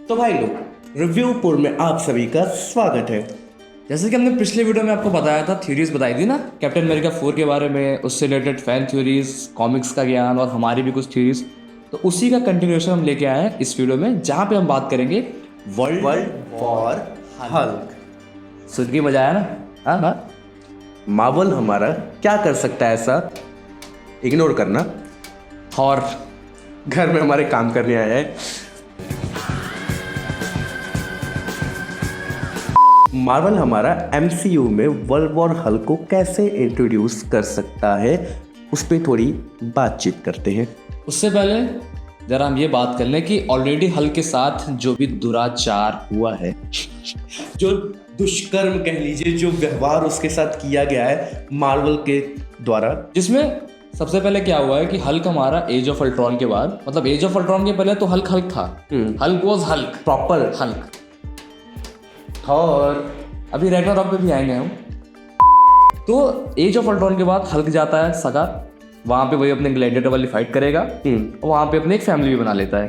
तो भाई लोग, रिव्यूपुर में आप सभी का स्वागत है। जैसे कि हमने पिछले वीडियो में आपको बताया था, थ्योरीज बताई थी ना कैप्टन अमेरिका 4 के बारे में, उससे रिलेटेड फैन थ्योरीज, कॉमिक्स का ज्ञान और हमारी भी कुछ थ्योरीज। तो उसी का कंटिन्यूएशन हम लेके आए हैं इस वीडियो में, जहाँ पे हम बात करेंगे वर्ल्ड वॉर हल्क। सुन के मजा आया ना? हाँ हाँ। मार्वल हमारा क्या कर सकता है ऐसा? इग्नोर करना। और घर में हमारे काम करने आया है। मार्वल हमारा एमसीयू में वर्ल्ड वॉर हल्क को कैसे इंट्रोड्यूस कर सकता है, उस पर थोड़ी बातचीत करते हैं। उससे पहले जरा हम ये बात कर लें कि ऑलरेडी हल्क के साथ जो भी दुराचार हुआ है, जो दुष्कर्म कह लीजिए, जो व्यवहार उसके साथ किया गया है मार्वल के द्वारा, जिसमें सबसे पहले क्या हुआ है कि हल्क हमारा एज ऑफ अल्ट्रॉन के बाद, मतलब एज ऑफ अल्ट्रॉन के पहले तो हल्क हल्क था। Hulk was Hulk, proper Hulk. और अभी रैग्नारॉक पे भी आएंगे हम। तो एज ऑफ अल्ट्रॉन के बाद हल्क जाता है सगार, वहाँ पे वही अपने ग्लैडिएटर वाली फाइट करेगा और वहाँ पे अपने एक फैमिली भी बना लेता है।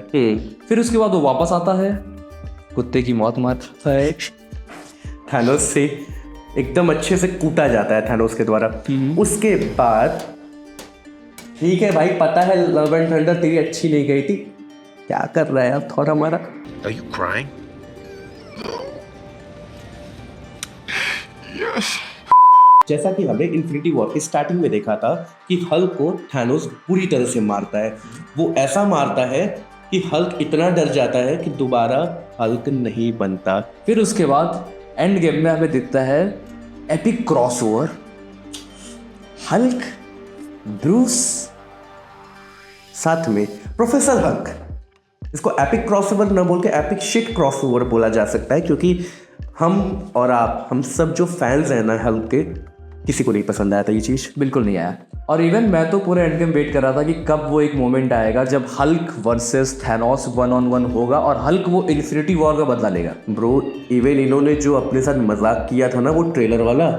फिर उसके बाद वो वापस आता है, कुत्ते की मौत मारता है, थैनोस से एकदम अच्छे से कूटा जाता है थैनोस के द्वारा। उसके बाद ठीक है भाई, पता है लव एंड थंडर तेरी अच्छी नहीं गई थी, क्या कर रहा है अब थोड़ा हमारा? Are you crying? Yes. जैसा कि हमने इन्फिनिटी वॉर की स्टार्टिंग में देखा था कि हल्क को थैनोस बुरी तरह से मारता है। वो ऐसा मारता है कि हल्क इतना डर जाता है कि दोबारा हल्क नहीं बनता। फिर उसके बाद एंड गेम में हमें दिखता है एपिक क्रॉसओवर, हल्क, ब्रूस, साथ में प्रोफेसर हल्क। इसको एपिक क्रॉसओवर न बोल के एपिक शिट क्रॉसओवर बोला जा सकता है, क्योंकि हम और आप, हम सब जो फैंस हैं ना हल्क के, किसी को नहीं पसंद आया था ये चीज़, बिल्कुल नहीं आया। और इवन मैं तो पूरे एंड गेम वेट कर रहा था कि कब वो एक मोमेंट आएगा जब हल्क वर्सेस थैनोस 1-on-1 होगा और हल्क वो इन्फिनिटी वॉर का बदला लेगा। ब्रो, इवन इन्होंने जो अपने साथ मजाक किया था ना वो ट्रेलर वाला,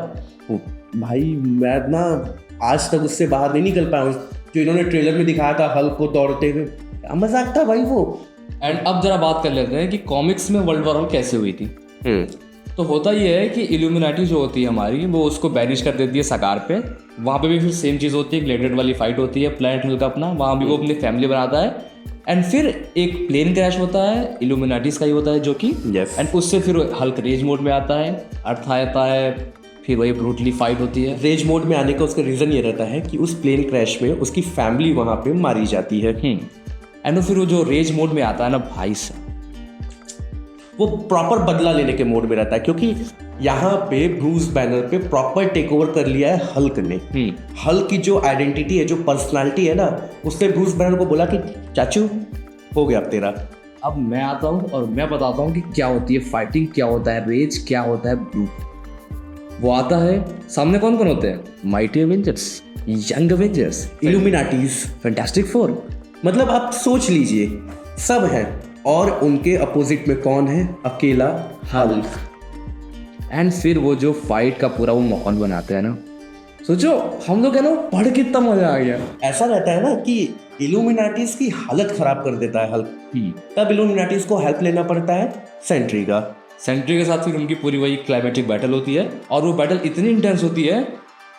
वो भाई मैं ना आज तक उससे बाहर नहीं निकल पाया हूँ। जो इन्होंने ट्रेलर में दिखाया था हल्क को दौड़ते हुए, क्या मजाक था भाई वो। एंड अब जरा बात कर लेते हैं कि कॉमिक्स में वर्ल्ड वॉर कैसे हुई थी। तो होता ये है कि इल्यूमिनाटी जो होती है हमारी, वो उसको बैनिश कर देती है सगार पे। वहाँ पे भी फिर सेम चीज़ होती है, ग्लेडिएटर वाली फाइट होती है, प्लैनेट हल्क अपना, वहाँ भी वो अपनी फैमिली बनाता है। एंड फिर एक प्लेन क्रैश होता है, इल्यूमिनाटीज का ही होता है जो कि, एंड उससे फिर हल्क रेज मोड में आता है, अर्थ आता है, फिर वही ब्रूटली फाइट होती है। रेज मोड में आने का उसका रीज़न ये रहता है कि उस प्लेन क्रैश में उसकी फैमिली वहाँ पे मारी जाती है। एंड फिर वो जो रेज मोड में आता है ना भाई साहब, वो प्रॉपर बदला लेने के मोड में रहता है, क्योंकि यहाँ पे ब्रूस बैनर पे प्रॉपर टेक ओवर कर लिया है हल्क ने। हल्क की जो आइडेंटिटी है, जो पर्सनालिटी है ना, उसने ब्रूस बैनर को बोला कि चाचू हो गया अब तेरा। अब मैं आता हूँ और मैं बताता हूँ कि क्या होती है फाइटिंग, क्या होता है रेज, क्या होता है ब्रूट। वो आता है, सामने कौन कौन होते हैं? Mighty Avengers, young Avengers, Illuminatis, fantastic four, मतलब आप सोच लीजिए सब हैं। और उनके अपोजिट में कौन है? अकेला हल्क। एंड फिर वो जो फाइट का पूरा वो माहौल बनाते हैं ना, सोचो हम लोग है ना, पढ़ के इतना मजा आ गया। ऐसा रहता है ना कि इल्यूमिनाटीज की हालत खराब कर देता है हल्क, तब इल्यूमिनाटीज को हेल्प लेना पड़ता है सेंट्री का। सेंट्री के साथ फिर उनकी पूरी वही क्लाइमेटिक बैटल होती है, और वो बैटल इतनी इंटेंस होती है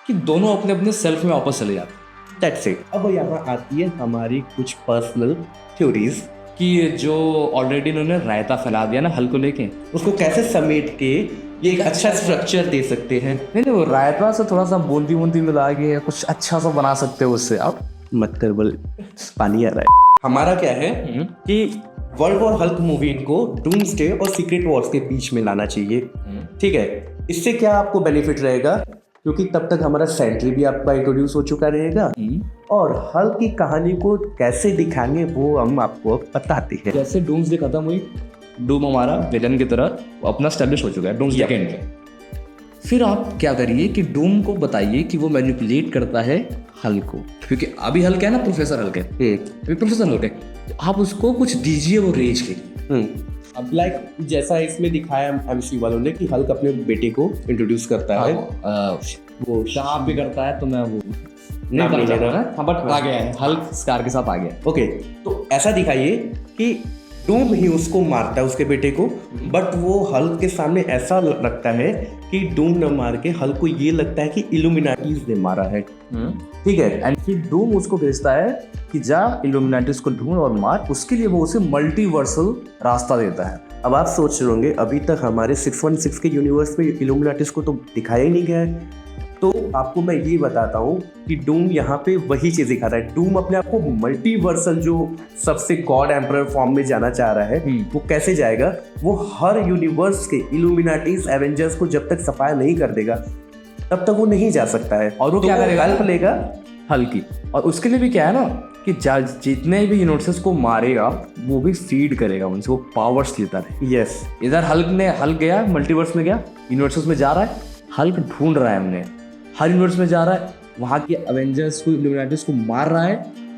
कि दोनों अपने अपने सेल्फ में वापस चले जाते हैं। That's it. अब यहाँ आती है हमारी कुछ पर्सनल थ्योरीज कि ये जो ऑलरेडी इन्होंने रायता फैला दिया ना हल्क को लेके, उसको कैसे समेट के ये एक अच्छा स्ट्रक्चर दे सकते हैं। नहीं वो रायता से थोड़ा सा बूंदी बूंदी मिला के कुछ अच्छा सा बना सकते हो उससे। अब मत कर बोल, पानी आ रहा है। हमारा क्या है कि वर्ल्ड वॉर हल्क मूवी इनको डूम्सडे और सीक्रेट वॉर्स के बीच में लाना चाहिए। ठीक है, इससे क्या आपको बेनिफिट रहेगा? क्योंकि तब तक हमारा सेंट्री भी आपका इंट्रोड्यूस हो चुका रहेगा, और हल्क की कहानी को कैसे दिखाएंगे वो हम आपको बताते हैं। जैसे डूम्सडे खत्म हुई, डूम हमारा विलन की तरह अपना स्टैब्लिश हो चुका है डूम्सडे के एंड पे। फिर आप क्या करिए कि डूम को बताइए कि वो मैनिपुलेट करता है हल्क को, क्योंकि अभी हल्क है ना, प्रोफेसर हल्क है, अभी प्रोफेसर हल्क है, तो आप उसको कुछ दीजिए वो रेज के। अब लाइक जैसा इसमें दिखाया एमसी वालों ने कि हल्क अपने बेटे को इंट्रोड्यूस करता है, वो शाप भी करता है, तो मैं वो नाम नहीं लेना, हाँ, बट आ गया है, हल्क स्कार के साथ आ गया। ओके, तो ऐसा दिखाइए कि डूम ही उसको मारता है उसके बेटे को, बट वो हल्क के सामने ऐसा लगता है कि डूम न मार के हल्क को ये लगता है कि इल्यूमिनाटीज ने मारा है। ठीक है, एंड फिर डूम उसको भेजता है कि जा इल्यूमिनाटीज को ढूंढ और मार। उसके लिए वो उसे मल्टीवर्सल रास्ता देता है। अब आप सोच रहे होंगे अभी तक हमारे 616 के यूनिवर्स में इल्यूमिनाटीज को तो दिखाया ही नहीं गया है। तो आपको मैं ये बताता हूँ कि डूम यहाँ पे वही चीज़ दिखा रहा है। डूम अपने आप को मल्टीवर्सल जो सबसे गॉड एम्परर फॉर्म में जाना चाह रहा है, वो कैसे जाएगा? वो हर यूनिवर्स के इल्यूमिनाटीज एवेंजर्स को जब तक सफाया नहीं कर देगा तब तक वो नहीं जा सकता है। और वो तो क्या करेगा? हेल्प लेगा हल्की। और उसके लिए भी क्या है ना कि जितने भी यूनिवर्सेस को मारेगा वो भी फीड करेगा उनसे, वो पावर्स लेता है। यस, इधर हल्क गया, मल्टीवर्स में गया, यूनिवर्सेस में जा रहा है, हल्क ढूंढ रहा है हमने, हर यूनिवर्स में जा रहा है, वहाँ के अवेंजर्स को इल्यूमिनाटीज को मार रहा है।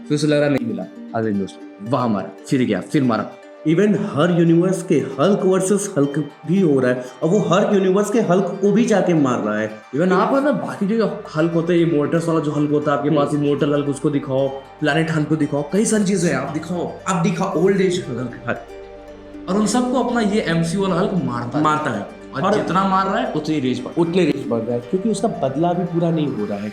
फिर उसे लग रहा नहीं मिला अवेंजर्स, वहाँ मारा, फिर गया, फिर मारा। इवन हर यूनिवर्स के हल्क वर्सेस हल्क भी हो रहा है और वो हर यूनिवर्स के हल्क को भी जाके मार रहा है। इवन आप ना बाकी जो हल्क होते हैं, इमोर्टल्स वाला जो हल्क होता है आपके पास, इमोर्टल हल्क उसको दिखाओ, प्लैनेट हल्क को दिखाओ, कई सारी चीजें आप दिखाओ ओल्ड एज हल्क, और उन सबको अपना ये एमसीयू वाला हल्क मारता है। और जितना मार रहा है उतनी रेंज बढ़ रहा है क्योंकि उसका बदला भी पूरा नहीं हो रहा है।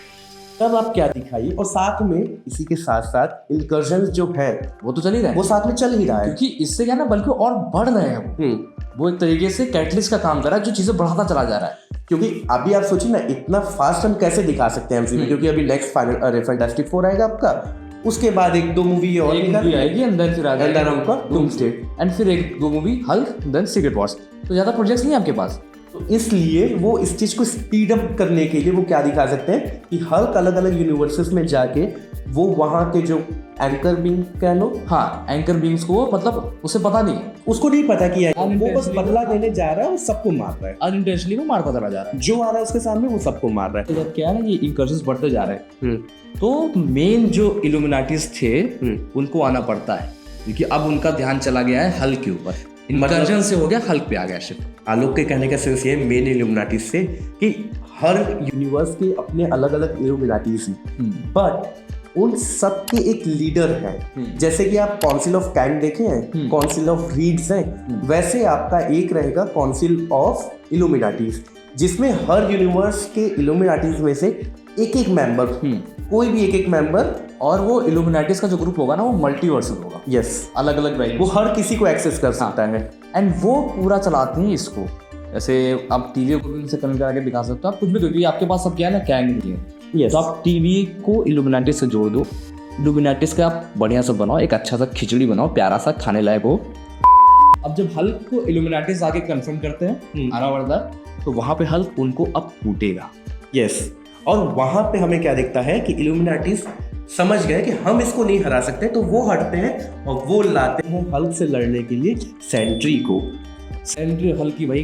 तब आप क्या दिखाइए, और साथ में इसी के साथ साथ इनकर्जन जो है वो तो चल ही रहा है, वो साथ में चल ही रहा है, क्योंकि इससे क्या ना बल्कि और बढ़ रहे हैं वो एक तरीके से कैटलिस्ट का काम कर रहा है जो चीजें बढ़ाता चला जा रहा है। क्योंकि अभी आप सोचिए ना इतना फास्ट हम कैसे दिखा सकते हैं एमसीयू, क्योंकि अभी नेक्स्ट फैंटास्टिक 4 आएगा आपका, उसके बाद 1-2 मूवी और आएगी, अंदर फिर अंदर हमका डूम्सडे, एंड फिर 1-2 movie Hulk, then secret wars. तो ज्यादा प्रोजेक्ट्स नहीं है आपके पास, तो इसलिए वो इस चीज को स्पीड अप करने के लिए वो क्या दिखा सकते हैं कि हल्क अलग अलग यूनिवर्सेस में जाके वो वहाँ के जो एंकर बीइंग कह लो, हाँ एंकर बीइंग्स को, मतलब उसे पता नहीं, उसको नहीं पता कि वो बस बदला लेने जा रहा है, वो सबको मार रहा है, अनइंटेंशनली वो मारता चला जा रहा है, जो आ रहा है उसके सामने वो सबको मार रहा है। तो जब क्या है ना ये इंकर्शंस बढ़ते जा रहे हैं, तो मेन जो इल्यूमिनाटीज थे उनको आना पड़ता है, क्योंकि अब उनका ध्यान चला गया है हल्क के ऊपर, इंकर्जन से हो गया हल्क पे आ गया शिफ्ट। आलोक के कहने का सेंस ये है मेन इल्यूमिनाटीज से कि हर यूनिवर्स के अपने अलग अलग इल्यूमिनाटीज हैं, बट उन सब के एक लीडर है। जैसे कि आप काउंसिल ऑफ कैंट देखे हैं, काउंसिल ऑफ रीड्स है, वैसे आपका एक रहेगा काउंसिल ऑफ इल्यूमिनाटीज, जिसमें हर यूनिवर्स के इल्यूमिनाटीज में से एक एक मेंबर, कोई भी एक मेंबर, और वो इल्यूमिनाटीज का जो ग्रुप होगा ना वो मल्टीवर्सल होगा। यस, अलग अलग वैल्यू, वो हर किसी को एक्सेस कर सकता है, एंड वो पूरा चलाते हैं इसको। जैसे आप टीवी को भी से कनेक्ट करके दिखा सकते हो आप कुछ भी, क्योंकि आपके पास अब क्या है ना कैंग नहीं है, तो आप टीवी को इल्यूमिनाटीज से जोड़ दो, इल्यूमिनाटीज का आप बढ़िया सा बनाओ, एक अच्छा सा खिचड़ी बनाओ, प्यारा सा खाने लायक हो। अब जब हल्क को इल्यूमिनाटीज आके कन्फर्म करते हैं आरावर्दा, तो वहां पे हल्क उनको अब कूटेगा। यस, और वहां पे हमें क्या दिखता है कि इल्यूमिनाटीज समझ गए कि हम इसको नहीं हरा सकते, तो वो हटते हैं और वो लाते हैं हल्क से लड़ने के लिए सेंट्री को। सेंट्री हल्क की भाई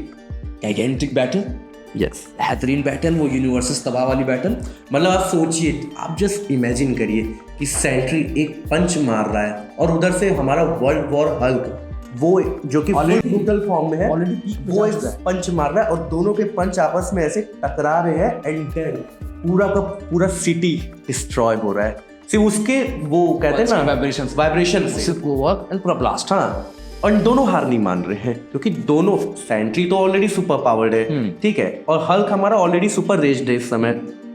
जाइगेंटिक बैटल, यस, बेहतरीन बैटल, वो यूनिवर्सेस तबाह वाली बैटल। मतलब आप सोचिए, आप जस्ट इमेजिन करिए कि सेंट्री एक पंच मार रहा है और उधर से हमारा वर्ल्ड वॉर हल्क, वो जो कि ब्रूटल फॉर्म में है, वो एक पंच मार रहा है और दोनों के पंच आपस में ऐसे टकरा रहे हैं, एंड देन पूरा का पूरा सिटी डिस्ट्रॉय हो रहा है सिर्फ उसके वो कहते हैं ना वाइब्रेशन से, पूरा ब्लास्ट। हाँ, और दोनों हार नहीं मान रहे हैं क्योंकि दोनों, सेंट्री तो ऑलरेडी सुपर पावर्ड है, ठीक है, और हल्क हमारा ऑलरेडी सुपर रेज्ड है इस समय,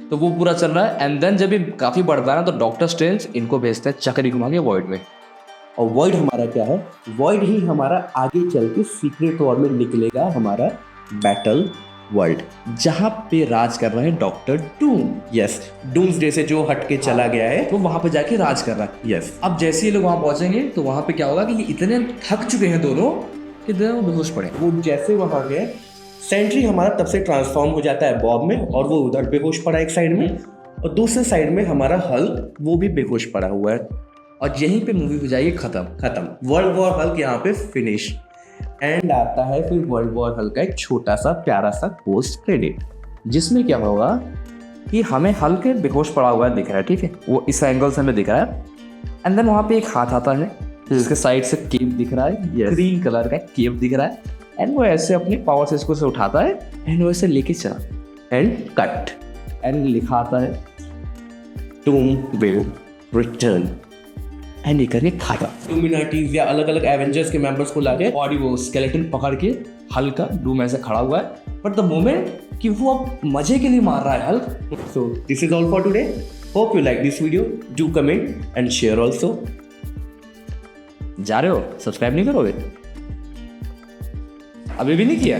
तो वो पूरा चल रहा है। एंड देन जब ये काफी बढ़ता है ना, तो डॉक्टर स्ट्रेंज इनको भेजते हैं चक्री घुमा के वॉइड में, और वॉइड हमारा क्या है, वॉइड ही हमारा आगे चल के सीक्रेट वॉर में निकलेगा हमारा बैटल वर्ल्ड, जहाँ पे राज कर रहे हैं डॉक्टर डूम। यस, डूम्सडे से जो हट के चला गया है तो वहां पे जाके राज कर रहा है। यस, अब जैसे ये लोग वहां पहुंचेंगे तो वहां पे क्या होगा कि ये इतने थक चुके हैं दोनों कि दोनों बेहोश पड़े। वो जैसे वहां गए, सेंट्री हमारा तब से ट्रांसफॉर्म हो जाता है बॉब में, और वो उधर बेहोश पड़ा एक साइड में, और दूसरे साइड में हमारा हल्क वो भी बेहोश पड़ा हुआ है, और यहीं पे मूवी हो जाएगी खत्म, वर्ल्ड वॉर हल्क यहाँ पे फिनिश। एंड आता है फिर वर्ल्ड वॉर हल्क का एक छोटा सा प्यारा सा पोस्ट क्रेडिट, जिसमें क्या होगा कि हमें हल्क बेहोश पड़ा हुआ दिख रहा है, ठीक है, वो इस एंगल से हमें दिख रहा है, एंड देन वहाँ पे एक हाथ आता है जिसके साइड से केव दिख रहा है, ग्रीन कलर का केव दिख रहा है, एंड वो ऐसे अपने पावर से इसको से उठाता है एंड वो ऐसे लेके चला, एंड कट, एंड लिखा आता है डूम विल रिटर्न। एंड ये करके खाएगा। इल्यूमिनाटीज या अलग अलग एवेंजर्स के मेंबर्स को लाके और वो स्केलेटन पकड़ के हल्का डूम ऐसे खड़ा हुआ है, बट द मोमेंट कि वो अब मजे के लिए मार रहा है Hulk. So this is all for today. Hope you like this video, do comment and share also. जा रहे हो, सब्सक्राइब नहीं करोगे? अभी भी नहीं किया?